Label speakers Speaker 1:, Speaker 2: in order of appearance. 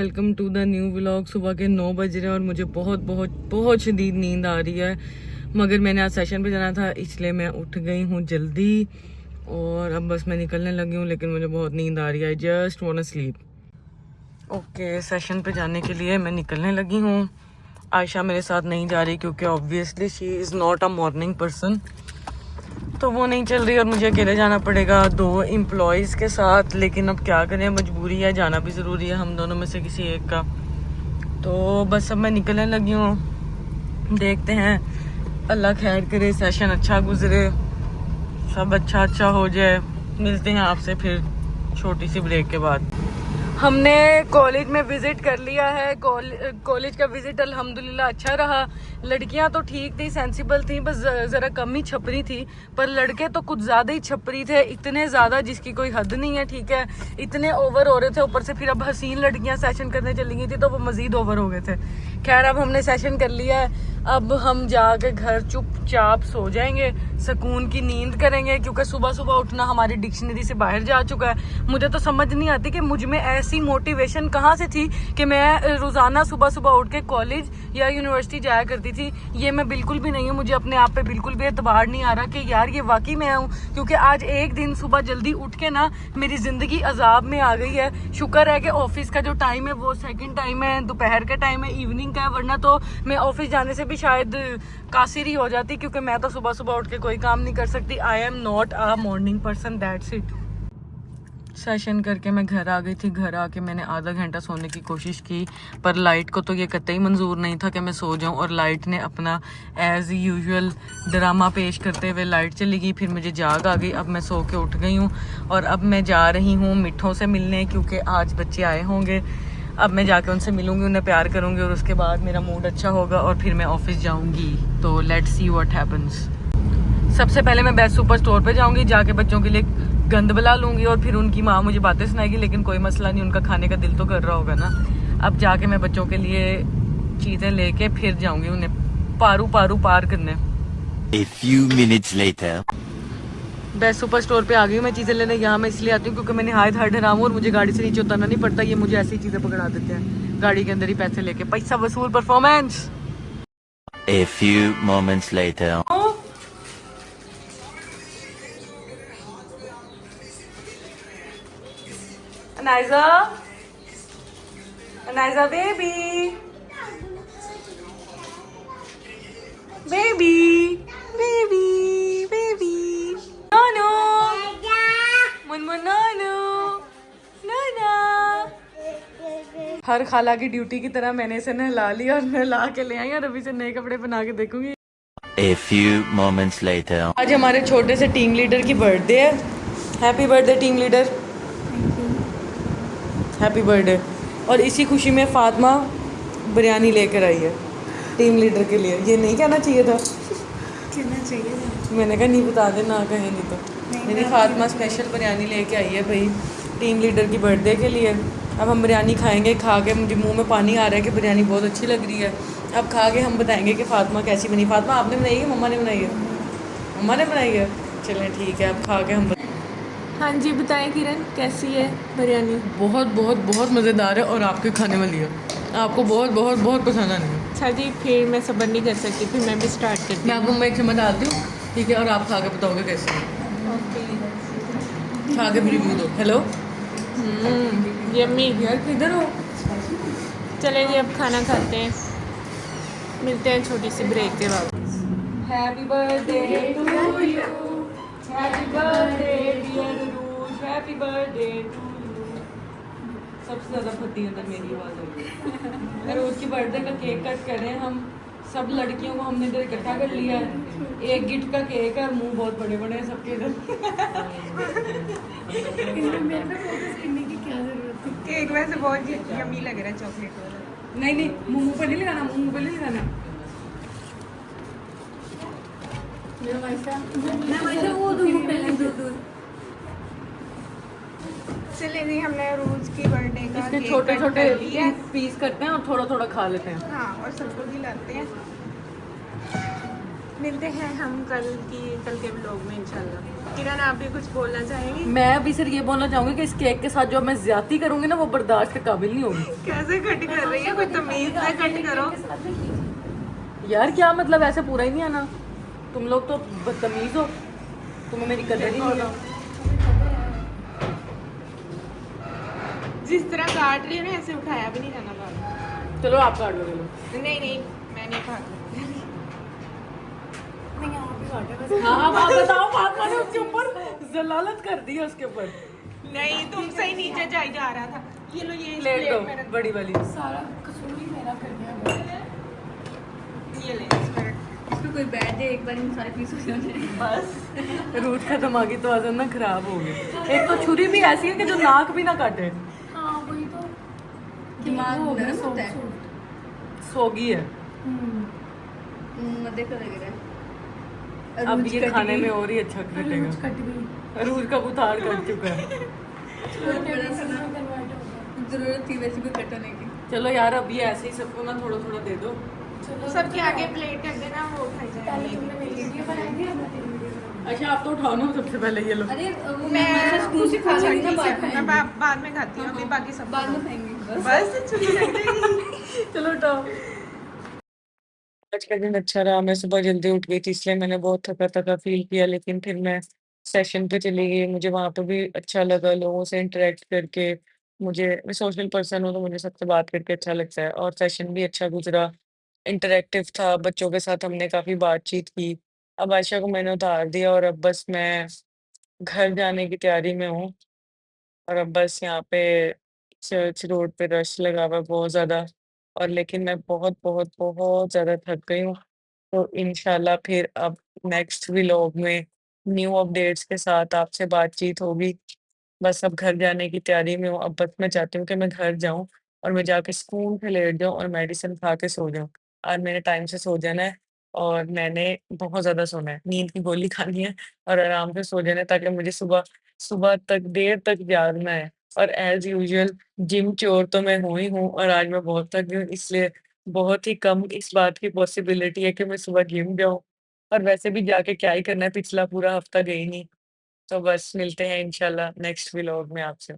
Speaker 1: Welcome to the new vlog. सुबह के 9 बज रहे हैं और मुझे बहुत बहुत बहुत शदीद नींद आ रही है, मगर मैंने आज सेशन पे जाना था इसलिए मैं उठ गई हूँ जल्दी और अब बस मैं निकलने लगी हूँ, लेकिन मुझे बहुत नींद आ रही है। I just want to sleep. Okay, session पे जाने के लिए मैं निकलने लगी हूँ। आयशा मेरे साथ नहीं जा रही क्योंकि obviously she is not a morning person, तो वो नहीं चल रही और मुझे अकेले जाना पड़ेगा 2 एम्प्लॉयज़ के साथ। लेकिन अब क्या करें, मजबूरी है, जाना भी ज़रूरी है हम दोनों में से किसी एक का। तो बस अब मैं निकलने लगी हूँ, देखते हैं, अल्लाह खैर करे, सेशन अच्छा गुजरे, सब अच्छा हो जाए। मिलते हैं आपसे फिर छोटी सी ब्रेक के बाद। हमने कॉलेज में विज़िट कर लिया है। कॉलेज का विज़िट अल्हम्दुलिल्लाह अच्छा रहा। लड़कियां तो ठीक थी, सेंसिबल थी, बस ज़रा कम ही छपरी थी, पर लड़के तो कुछ ज़्यादा ही छपरी थे, इतने ज़्यादा जिसकी कोई हद नहीं है। ठीक है, इतने ओवर हो रहे थे। ऊपर से फिर अब हसीन लड़कियां सेशन करने चली गई थी तो वो मज़ीद ओवर हो गए थे। खैर, अब हमने सेशन कर लिया है, अब हम जाके घर चुपचाप सो जाएंगे, सुकून की नींद करेंगे, क्योंकि सुबह सुबह उठना हमारी डिक्शनरी से बाहर जा चुका है। मुझे तो समझ नहीं आती कि मुझ में ऐसी मोटिवेशन कहाँ से थी कि मैं रोज़ाना सुबह सुबह उठ के कॉलेज या यूनिवर्सिटी जाया करती थी। ये मैं बिल्कुल भी नहीं हूँ, मुझे अपने आप पे बिल्कुल भी एतबार नहीं आ रहा कि यार ये वाकई मैं हूँ, क्योंकि आज एक दिन सुबह जल्दी उठ के ना मेरी ज़िंदगी अजाब में आ गई है। शुक्र है कि ऑफिस का जो टाइम है वो सेकंड टाइम है, दोपहर का टाइम है, इवनिंग का है, वरना तो मैं ऑफिस जाने से भी शायद कासिर ही हो जाती, क्योंकि मैं तो सुबह सुबह उठ के कोई काम नहीं कर सकती। I am not a morning person, that's it. Session करके मैं घर आ गई थी। घर आके मैंने आधा घंटा सोने की कोशिश की, पर लाइट को तो ये कतई मंजूर नहीं था कि मैं सो जाऊं, और लाइट ने अपना एज यूजुअल ड्रामा पेश करते हुए लाइट चली गई। फिर मुझे जाग आ गई, अब मैं सो के उठ गई हूँ और अब मैं जा रही हूँ मिठों से मिलने, क्योंकि आज बच्चे आए होंगे। अब मैं जाके उनसे मिलूंगी, उन्हें प्यार करूंगी और उसके बाद मेरा मूड अच्छा होगा और फिर मैं ऑफिस जाऊंगी। तो लेट्स सी व्हाट हैपेंस। सबसे पहले मैं बेस्ट सुपर स्टोर पे जाऊंगी, जाके बच्चों के लिए गंद बुला लूंगी और फिर उनकी माँ मुझे बातें सुनाएगी, लेकिन कोई मसला नहीं, उनका खाने का दिल तो कर रहा होगा ना। अब जाके मैं बच्चों के लिए चीजें लेके फिर जाऊंगी उन्हें पार करने।
Speaker 2: A few minutes later.
Speaker 1: Best super store पे आ गई हूँ मैं चीजें लेने। यहाँ मैं इसलिए आती हूँ क्योंकि मैंने हाथ हर हराम और मुझे गाड़ी से नीचे उतरना नहीं पड़ता। ये मुझे ऐसी चीजें पकड़ा देते हैं गाड़ी के अंदर ही पैसे लेके। पैसा वसूल performance.
Speaker 2: A few moments later.
Speaker 1: Anaiza baby, Nonu, Nana। हर खाला की ड्यूटी की तरह मैंने इसे नहला लिया और नहला के ले आई और अभी से नए कपड़े पहना के देखूंगी।
Speaker 2: A few moments later.
Speaker 1: आज हमारे छोटे से टीम लीडर की बर्थडे है। Happy birthday team leader, happy birthday. और इसी खुशी में फातिमा बिरयानी लेकर आई है टीम लीडर के लिए। ये नहीं कहना चाहिए था,
Speaker 3: कहना चाहिए।
Speaker 1: मैंने कहा नहीं बता दे, ना कहे नहीं तो। मेरी फातिमा स्पेशल बिरयानी लेके आई है भाई टीम लीडर की बर्थडे के लिए। अब हम बिरयानी खाएंगे, खा के मुझे मुंह में पानी आ रहा है कि बिरयानी बहुत अच्छी लग रही है। अब खा के हम बताएंगे कि फातिमा कैसी बनी। फातिमा आपने बनाई है, मम्मा ने बनाई है? मम्मा ने बनाई है। चलें ठीक है, अब खा के हम
Speaker 3: हाँ जी, बताएं किरण कैसी है बिरयानी?
Speaker 1: बहुत बहुत बहुत मज़ेदार है और आपके खाने वाली है, आपको बहुत बहुत बहुत पसंद आनी है।
Speaker 3: अच्छा जी, फिर मैं सब्र नहीं कर सकती, फिर मैं भी स्टार्ट करती
Speaker 1: मैं आपको मैं एक चम्मच डालती हूँ, ठीक है, और आप खा के बताओगे कैसे है।
Speaker 3: ओके।
Speaker 1: खा के भी रिव्यू दो। Hello
Speaker 3: yummy.
Speaker 1: यार किधर हो?
Speaker 3: चलें जी, अब खाना खाते हैं, मिलते हैं छोटी सी ब्रेक के बाद।
Speaker 1: Happy birthday to you, happy birthday dear रूज, हैप्पी बर्थडे टू यू। सबसे ज़्यादा फटी अंदर मेरी आवाज़ होगी। रोज़ की बर्थडे का केक कट कर रहे हैं हम सब लड़कियों को, हमने इधर इकट्ठा कर लिया है। 1 गिफ्ट का केक है, मुंह बहुत बड़े बड़े हैं सबके इधर।
Speaker 4: केक वैसे बहुत यम्मी लग रहा है, चॉकलेट वाला।
Speaker 1: नहीं मुंह पे नहीं लगाना, मुंह पे नहीं लगाना।
Speaker 4: चलिए जी, हमने रोज की बर्थडे का
Speaker 1: इसके
Speaker 4: केक
Speaker 1: छोटे
Speaker 4: कट
Speaker 1: छोटे
Speaker 4: कर लिया है।
Speaker 1: पीस करते हैं और थोड़ा थोड़ा खा लेते हैं।
Speaker 4: हाँ, और सबको खिलाते हैं।
Speaker 3: मिलते हैं हम कल के व्लॉग में इंशाल्लाह। किरण आप भी कुछ बोलना चाहेंगी?
Speaker 1: मैं अभी सिर्फ ये बोलना चाहूंगी कि इस केक के साथ जो मैं ज्यादती करूंगी ना वो बर्दाश्त के काबिल नहीं होगी।
Speaker 3: कैसे कट कर रही है? कोई तमीज से कट करो।
Speaker 1: यार क्या मतलब, ऐसे पूरा ही नहीं आना। तुम लोग तो बदतमीज हो, तुम्हें मेरी कदर ही नहीं है।
Speaker 3: जिस तरह काट रही है ना ऐसे उठाया भी नहीं जाना बाल।
Speaker 1: चलो आप काट लो चलो।
Speaker 3: नहीं नहीं मैं नहीं काट
Speaker 1: हाँ आप बताओ, बात मैंने उसके ऊपर जलालत कर दी है उसके ऊपर।
Speaker 3: नहीं तुमसे ही नीचे जाई जा रहा था। ये लो ये इस
Speaker 1: प्लेट
Speaker 3: प्लेट
Speaker 1: दो
Speaker 3: में रख।
Speaker 1: बड़ी वाली।
Speaker 5: सारा कसूर ही मेरा कर दिया।
Speaker 3: ये ले इस पे रख।
Speaker 5: इसमें कोई बैठ जाए एक बार इन सारे पीस हो जाए।
Speaker 3: बस
Speaker 1: रूट का दिमागी तवाज़ुन ना खराब हो गया। एक तो छुरी भी ऐसी है कि जो नाक भी ना काटे।
Speaker 5: हाँ वही तो दिमाग
Speaker 1: वो
Speaker 5: नरम होता है।
Speaker 1: सोगी है।
Speaker 5: मजे का लग रहा है।
Speaker 1: अब
Speaker 5: अरूज
Speaker 1: ये
Speaker 5: कट
Speaker 1: खाने
Speaker 5: गई।
Speaker 1: में और ही अच्छा
Speaker 5: अरूज
Speaker 1: कटेगा।
Speaker 5: कट गई।
Speaker 1: रूट का बुखार कट चुका है।
Speaker 5: बड़ा सा जरूरत थी वैसे भी कटने की।
Speaker 1: चलो यार अब ये ऐसे ही सबको ना थोड़ा थोड़ा दे दो।
Speaker 3: सबके आगे प्लेट कर देना वो उठाई जाएगी।
Speaker 1: अच्छा आप तो उठाओ ना सबसे पहले ये लो।
Speaker 5: अरे वो
Speaker 3: मैं
Speaker 5: मैं स्कूल से खा
Speaker 3: अच्छा,
Speaker 5: लेंगे
Speaker 3: ठीक
Speaker 5: ना
Speaker 3: है, मैं
Speaker 5: बाद में।
Speaker 3: बाद में खाती हूँ। अभी बाकी सब
Speaker 5: बाद में खाएंगे
Speaker 3: बस छुट्टी लग जाएगी।
Speaker 1: चलो उठाओ। आज का दिन अच्छा रहा। मैं सुबह जल्दी उठ गई थी इसलिए मैंने बहुत थका थका फील किया, लेकिन फिर मैं सेशन पे चली गई। मुझे वहां पे भी अच्छा लगा लोगों से इंटरेक्ट करके। मैं सोशल पर्सन हूँ तो मुझे सबसे बात करके अच्छा लगता है, और सेशन भी अच्छा गुजरा। इंटरेक्टिव था, बच्चों के साथ हमने काफी बातचीत की। अब आयशा को मैंने उतार दिया और अब बस मैं घर जाने की तैयारी में हूँ। और अब बस यहाँ पे चर्च रोड पे रश लगा हुआ है बहुत ज़्यादा। और लेकिन मैं बहुत बहुत बहुत ज़्यादा थक गई हूँ। तो इंशाल्लाह फिर अब नेक्स्ट व्लॉग में न्यू अपडेट्स के साथ आपसे बातचीत होगी। बस अब घर जाने की तैयारी में हूँ। अब बस मैं चाहती हूँ कि मैं घर जाऊँ और मैं जाके सुकून से लेट जाऊँ और मेडिसिन खा के सो जाऊँ। आज मैंने टाइम से सो जाना है और मैंने बहुत ज़्यादा सोना है। नींद की गोली खानी है और आराम से सो जाना है ताकि मुझे सुबह सुबह तक देर तक जागना है। और एज़ यूजुअल जिम चोर तो मैं हूँ ही हूँ, और आज मैं बहुत थक गई हूँ इसलिए बहुत ही कम इस बात की पॉसिबिलिटी है कि मैं सुबह जिम जाऊँ। और वैसे भी जाके क्या ही करना है, पिछला पूरा हफ्ता गई नहीं। तो बस मिलते हैं इंशाल्लाह नेक्स्ट व्लॉग में आपसे।